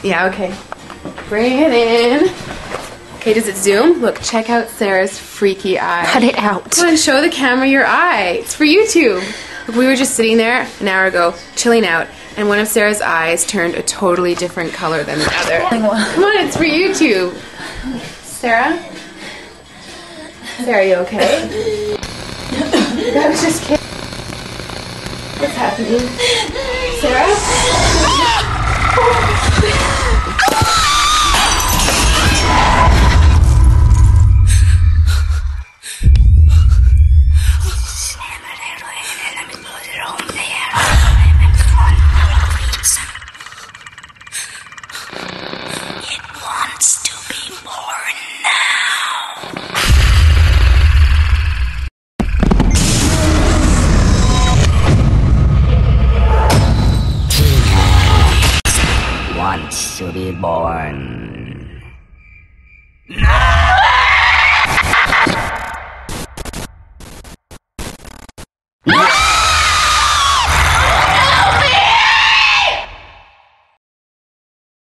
Yeah, okay. Bring it in. Okay, does it zoom? Look, check out Sarah's freaky eye. Cut it out. Come on, show the camera your eye. It's for YouTube. Look, we were just sitting there an hour ago, chilling out, and one of Sarah's eyes turned a totally different color than the other. Come on, it's for YouTube. Sarah? Sarah, are you okay? That was just kidding. What's happening? Sarah? It wants to be born now. Wants to be born